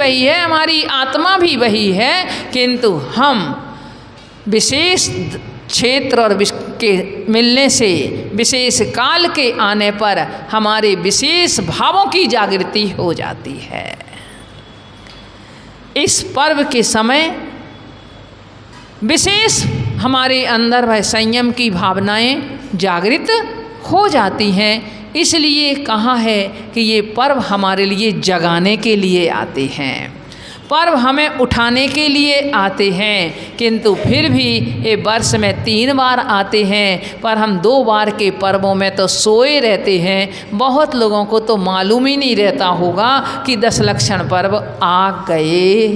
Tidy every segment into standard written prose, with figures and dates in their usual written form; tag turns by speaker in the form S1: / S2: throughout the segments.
S1: वही है, हमारी आत्मा भी वही है, किंतु हम विशेष क्षेत्र और के मिलने से, विशेष काल के आने पर हमारे विशेष भावों की जागृति हो जाती है। इस पर्व के समय विशेष हमारे अंदर वह संयम की भावनाएं जागृत हो जाती हैं। इसलिए कहा है कि ये पर्व हमारे लिए जगाने के लिए आते हैं, पर्व हमें उठाने के लिए आते हैं, किंतु फिर भी ये वर्ष में 3 बार आते हैं, पर हम 2 बार के पर्वों में तो सोए रहते हैं। बहुत लोगों को तो मालूम ही नहीं रहता होगा कि 10 लक्षण पर्व आ गए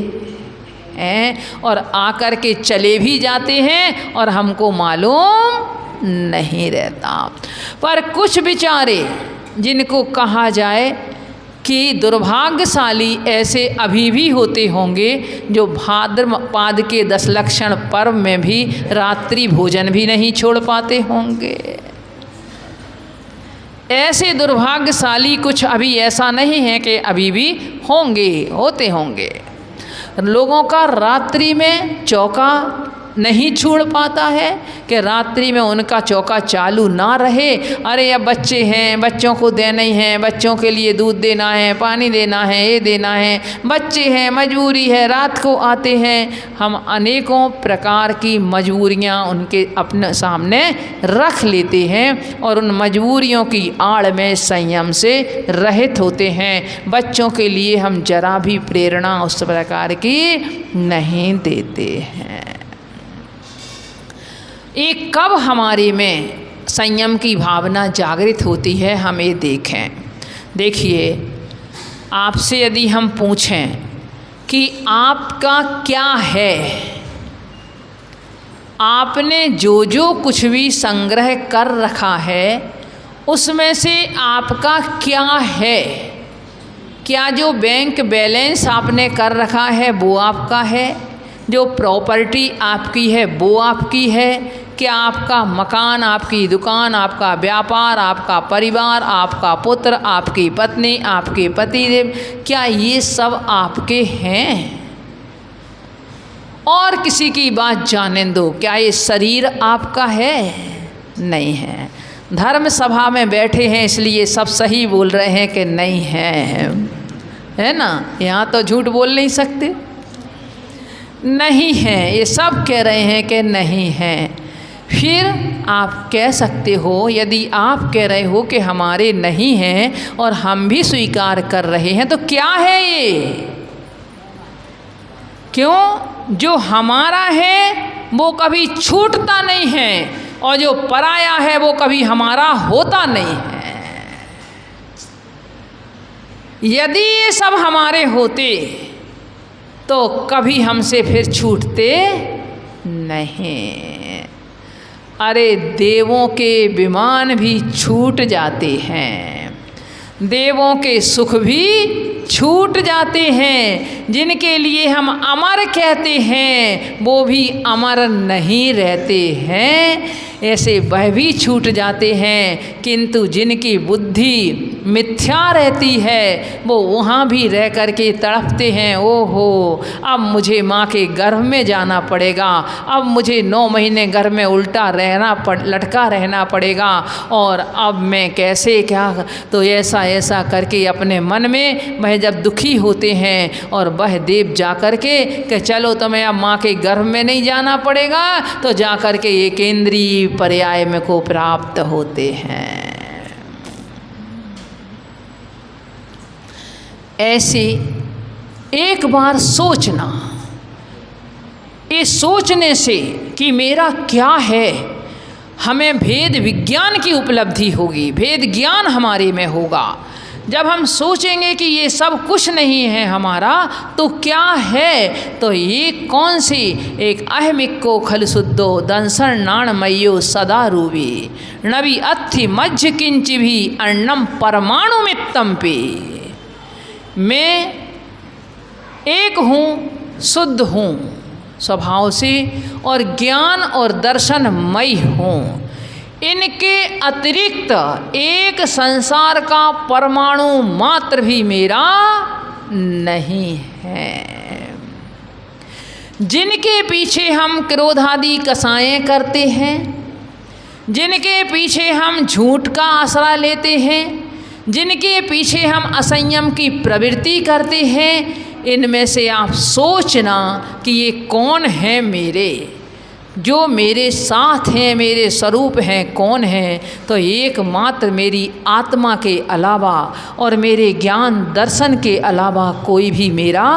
S1: हैं, और आकर के चले भी जाते हैं और हमको मालूम नहीं रहता। पर कुछ बेचारे जिनको कहा जाए कि दुर्भाग्यशाली ऐसे अभी भी होते होंगे जो भाद्रपद के 10 लक्षण पर्व में भी रात्रि भोजन भी नहीं छोड़ पाते होंगे। ऐसे दुर्भाग्यशाली कुछ अभी ऐसा नहीं है कि अभी भी होंगे, होते होंगे। लोगों का रात्रि में चौका नहीं छोड़ पाता है कि रात्रि में उनका चौका चालू ना रहे। अरे अब बच्चे हैं, बच्चों को देना ही है, बच्चों के लिए दूध देना है, पानी देना है, ये देना है, बच्चे हैं, मजबूरी है, रात को आते हैं। हम अनेकों प्रकार की मजबूरियां उनके अपने सामने रख लेते हैं और उन मजबूरियों की आड़ में संयम से रहित होते हैं। बच्चों के लिए हम जरा भी प्रेरणा उस प्रकार की नहीं देते हैं। एक कब हमारे में संयम की भावना जागृत होती है, हम ये देखें। देखिए, आपसे यदि हम पूछें कि आपका क्या है, आपने जो जो कुछ भी संग्रह कर रखा है उसमें से आपका क्या है? क्या जो बैंक बैलेंस आपने कर रखा है वो आपका है? जो प्रॉपर्टी आपकी है वो आपकी है? क्या आपका मकान, आपकी दुकान, आपका व्यापार, आपका परिवार, आपका पुत्र, आपकी पत्नी, आपके पतिदेव, क्या ये सब आपके हैं? और किसी की बात जाने दो, क्या ये शरीर आपका है? नहीं है। धर्म सभा में बैठे हैं इसलिए सब सही बोल रहे हैं कि नहीं है ना? यहाँ तो झूठ बोल नहीं सकते। नहीं है, ये सब कह रहे हैं कि नहीं है। फिर आप कह सकते हो, यदि आप कह रहे हो कि हमारे नहीं हैं और हम भी स्वीकार कर रहे हैं, तो क्या है ये? क्यों? जो हमारा है वो कभी छूटता नहीं है और जो पराया है वो कभी हमारा होता नहीं है। यदि ये सब हमारे होते तो कभी हमसे फिर छूटते नहीं। अरे देवों के विमान भी छूट जाते हैं, देवों के सुख भी छूट जाते हैं। जिनके लिए हम अमर कहते हैं वो भी अमर नहीं रहते हैं, ऐसे वह भी छूट जाते हैं। किंतु जिनकी बुद्धि मिथ्या रहती है वो वहाँ भी रह कर के तड़पते हैं। ओहो, अब मुझे माँ के गर्भ में जाना पड़ेगा, अब मुझे 9 महीने गर्भ में उल्टा लटका रहना पड़ेगा, और अब मैं कैसे क्या। तो ऐसा ऐसा करके अपने मन में वह जब दुखी होते हैं और वह देव जा कर के कि चलो तुम्हें अब माँ के गर्भ में नहीं जाना पड़ेगा, तो जा कर के ये केंद्रीय पर्याय में को प्राप्त होते हैं। ऐसे एक बार सोचना, इस सोचने से कि मेरा क्या है, हमें भेद विज्ञान की उपलब्धि होगी, भेद ज्ञान हमारे में होगा। जब हम सोचेंगे कि ये सब कुछ नहीं है हमारा, तो क्या है? तो ये कौन सी एक अहमिको खल शुद्धो दंसन नाणमयो सदा रूबी नबी अत्थि मज्ज किंच भी अन्नम परमाणु मित्तम पे। मैं एक हूँ, शुद्ध हूँ स्वभाव से, और ज्ञान और दर्शनमय हूँ। इनके अतिरिक्त एक संसार का परमाणु मात्र भी मेरा नहीं हैं। जिनके पीछे हम क्रोधादि कसाएं करते हैं, जिनके पीछे हम झूठ का आसरा लेते हैं, जिनके पीछे हम असंयम की प्रवृत्ति करते हैं, इनमें से आप सोचना कि ये कौन है मेरे, जो मेरे साथ हैं, मेरे स्वरूप हैं, कौन हैं? तो एकमात्र मेरी आत्मा के अलावा और मेरे ज्ञान दर्शन के अलावा कोई भी मेरा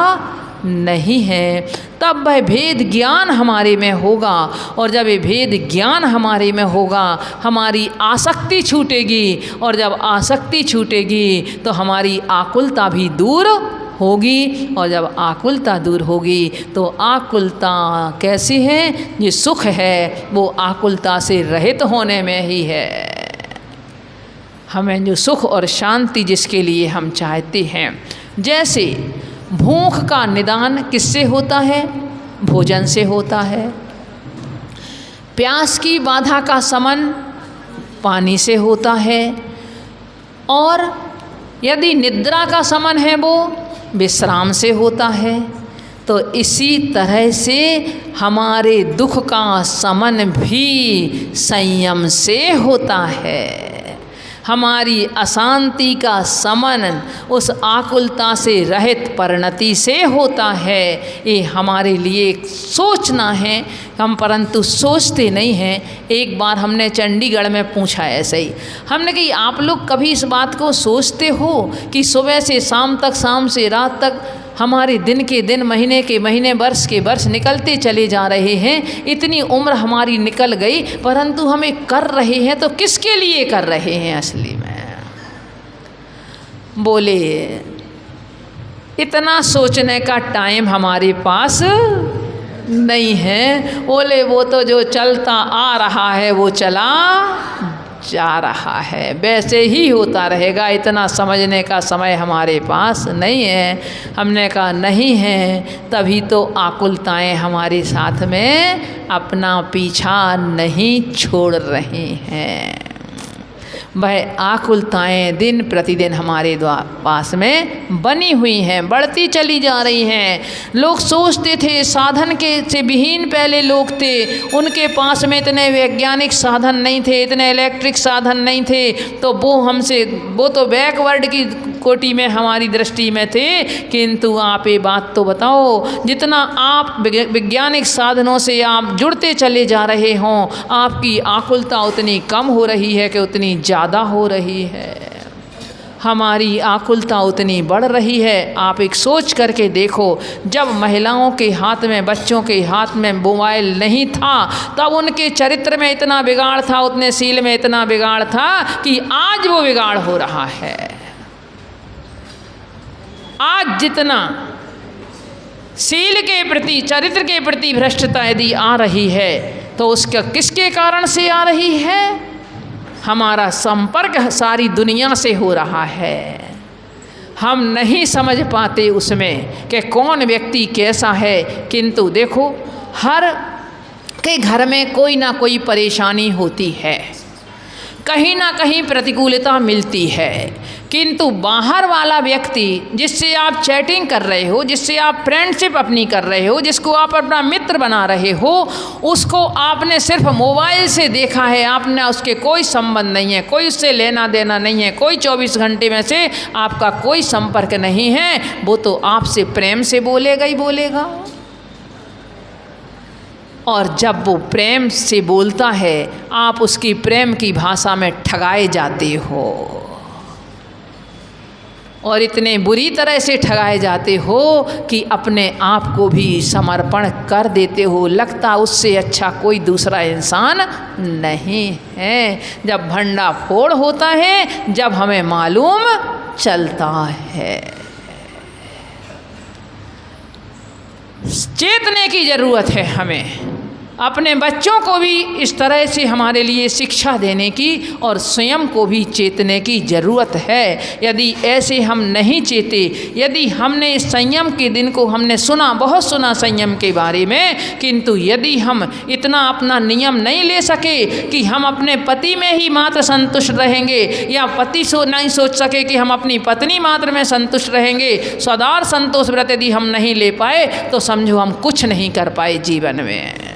S1: नहीं है। तब वह भेद ज्ञान हमारे में होगा, और जब ये भेद ज्ञान हमारे में होगा, हमारी आसक्ति छूटेगी, और जब आसक्ति छूटेगी तो हमारी आकुलता भी दूर होगी, और जब आकुलता दूर होगी तो आकुलता कैसी है? ये सुख है, वो आकुलता से रहित होने में ही है। हमें जो सुख और शांति जिसके लिए हम चाहते हैं, जैसे भूख का निदान किससे होता है? भोजन से होता है। प्यास की बाधा का शमन पानी से होता है, और यदि निद्रा का शमन है वो विश्राम से होता है। तो इसी तरह से हमारे दुख का शमन भी संयम से होता है। हमारी अशांति का शमन उस आकुलता से रहित परिणति से होता है। ये हमारे लिए सोचना है, हम परंतु सोचते नहीं हैं। एक बार हमने चंडीगढ़ में पूछा ऐसे ही, हमने कही आप लोग कभी इस बात को सोचते हो कि सुबह से शाम तक, शाम से रात तक हमारे दिन के दिन, महीने के महीने, वर्ष के वर्ष निकलते चले जा रहे हैं, इतनी उम्र हमारी निकल गई, परंतु हमें कर रहे हैं तो किसके लिए कर रहे हैं असली में? बोले इतना सोचने का टाइम हमारे पास नहीं है। बोले वो तो जो चलता आ रहा है वो चला जा रहा है, वैसे ही होता रहेगा, इतना समझने का समय हमारे पास नहीं है। हमने कहा नहीं है, तभी तो आकुलताएं हमारे साथ में अपना पीछा नहीं छोड़ रही हैं। वह आकुलताएं दिन प्रतिदिन हमारे पास में बनी हुई हैं, बढ़ती चली जा रही हैं। लोग सोचते थे साधन के से विहीन पहले लोग थे, उनके पास में इतने वैज्ञानिक साधन नहीं थे, इतने इलेक्ट्रिक साधन नहीं थे, तो वो तो बैकवर्ड की कोटि में हमारी दृष्टि में थे। किंतु आप ये बात तो बताओ, जितना आप वैज्ञानिक साधनों से आप जुड़ते चले जा रहे हों, आपकी आकुलता उतनी कम हो रही है कि उतनी ज़्यादा हो रही है। हमारी आकुलता उतनी बढ़ रही है। आप एक सोच करके देखो, जब महिलाओं के हाथ में, बच्चों के हाथ में मोबाइल नहीं था, तब उनके चरित्र में इतना बिगाड़ था, उतने सील में इतना बिगाड़ था कि आज वो बिगाड़ हो रहा है। आज जितना सील के प्रति, चरित्र के प्रति भ्रष्टता यदि आ रही है, तो उसका किसके कारण से आ रही है? हमारा संपर्क सारी दुनिया से हो रहा है। हम नहीं समझ पाते उसमें कि कौन व्यक्ति कैसा है। किंतु देखो, हर के घर में कोई ना कोई परेशानी होती है, कहीं ना कहीं प्रतिकूलता मिलती है। किंतु बाहर वाला व्यक्ति जिससे आप चैटिंग कर रहे हो, जिससे आप फ्रेंडशिप अपनी कर रहे हो, जिसको आप अपना मित्र बना रहे हो, उसको आपने सिर्फ मोबाइल से देखा है, आपने उसके कोई संबंध नहीं है, कोई उससे लेना देना नहीं है, कोई 24 घंटे में से आपका कोई संपर्क नहीं है, वो तो आपसे प्रेम से बोलेगा ही बोलेगा। और जब वो प्रेम से बोलता है, आप उसकी प्रेम की भाषा में ठगाए जाते हो, और इतने बुरी तरह से ठगाए जाते हो कि अपने आप को भी समर्पण कर देते हो। लगता उससे अच्छा कोई दूसरा इंसान नहीं है। जब भंडा फोड़ होता है, जब हमें मालूम चलता है। चेतने की ज़रूरत है हमें। अपने बच्चों को भी इस तरह से हमारे लिए शिक्षा देने की और स्वयं को भी चेतने की ज़रूरत है। यदि ऐसे हम नहीं चेते, यदि हमने इस संयम के दिन को हमने सुना, बहुत सुना संयम के बारे में, किंतु यदि हम इतना अपना नियम नहीं ले सके कि हम अपने पति में ही मात्र संतुष्ट रहेंगे, या पति नहीं सोच सके कि हम अपनी पत्नी मात्र में संतुष्ट रहेंगे, सदार संतोष व्रत यदि हम नहीं ले पाए तो समझो हम कुछ नहीं कर पाए जीवन में।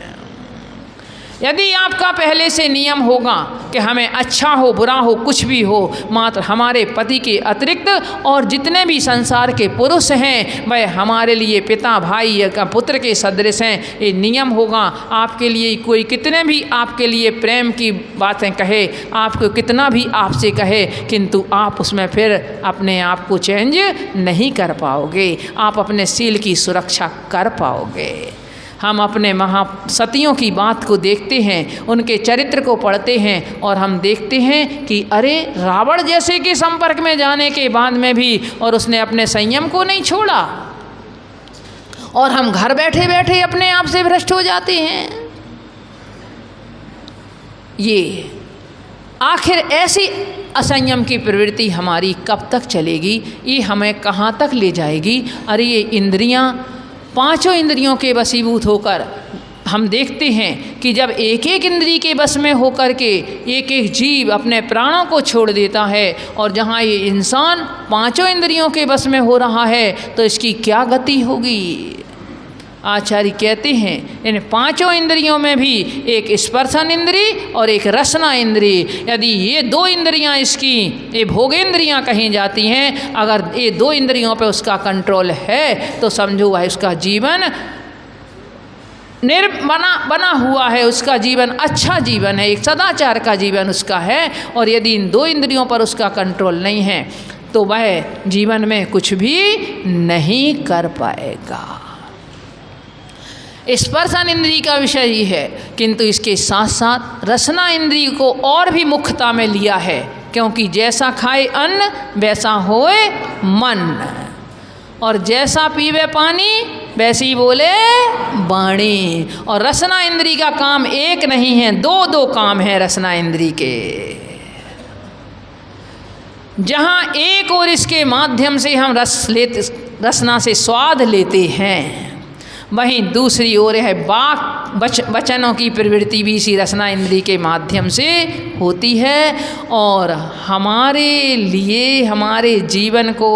S1: यदि आपका पहले से नियम होगा कि हमें अच्छा हो बुरा हो कुछ भी हो, मात्र हमारे पति के अतिरिक्त और जितने भी संसार के पुरुष हैं वह हमारे लिए पिता भाई या पुत्र के सदृश हैं, ये नियम होगा। आपके लिए कोई कितने भी आपके लिए प्रेम की बातें कहे, आपको कितना भी आपसे कहे, किंतु आप उसमें फिर अपने आप को चेंज नहीं कर पाओगे, आप अपने सील की सुरक्षा कर पाओगे। हम अपने महासतियों की बात को देखते हैं, उनके चरित्र को पढ़ते हैं और हम देखते हैं कि अरे रावण जैसे के संपर्क में जाने के बाद में भी और उसने अपने संयम को नहीं छोड़ा, और हम घर बैठे बैठे अपने आप से भ्रष्ट हो जाते हैं। ये आखिर ऐसी असंयम की प्रवृत्ति हमारी कब तक चलेगी, ये हमें कहाँ तक ले जाएगी। अरे ये इंद्रियां, पांचों इंद्रियों के वशीभूत होकर हम देखते हैं कि जब एक एक इंद्री के बस में होकर के एक एक जीव अपने प्राणों को छोड़ देता है, और जहाँ ये इंसान पांचों इंद्रियों के बस में हो रहा है तो इसकी क्या गति होगी। आचार्य कहते हैं इन पांचों इंद्रियों में भी एक स्पर्शन इंद्री और एक रसना इंद्री, यदि ये दो इंद्रियां इसकी ये भोगेंद्रियां कहीं जाती हैं, अगर ये दो इंद्रियों पे उसका कंट्रोल है तो समझो वह उसका जीवन बना हुआ है, उसका जीवन अच्छा जीवन है, एक सदाचार का जीवन उसका है। और यदि इन दो इंद्रियों पर उसका कंट्रोल नहीं है तो वह जीवन में कुछ भी नहीं कर पाएगा। स्पर्शन इंद्री का विषय ही है, किंतु इसके साथ साथ रसना इंद्री को और भी मुख्यता में लिया है, क्योंकि जैसा खाए अन्न वैसा होए मन, और जैसा पीवे पानी वैसी बोले वाणी। और रसना इंद्री का काम एक नहीं है, दो काम है रसना इंद्री के। जहाँ एक और इसके माध्यम से हम रसना से स्वाद लेते हैं, वहीं दूसरी ओर है वाक वचनों की प्रवृत्ति भी इसी रसना इंद्री के माध्यम से होती है, और हमारे लिए हमारे जीवन को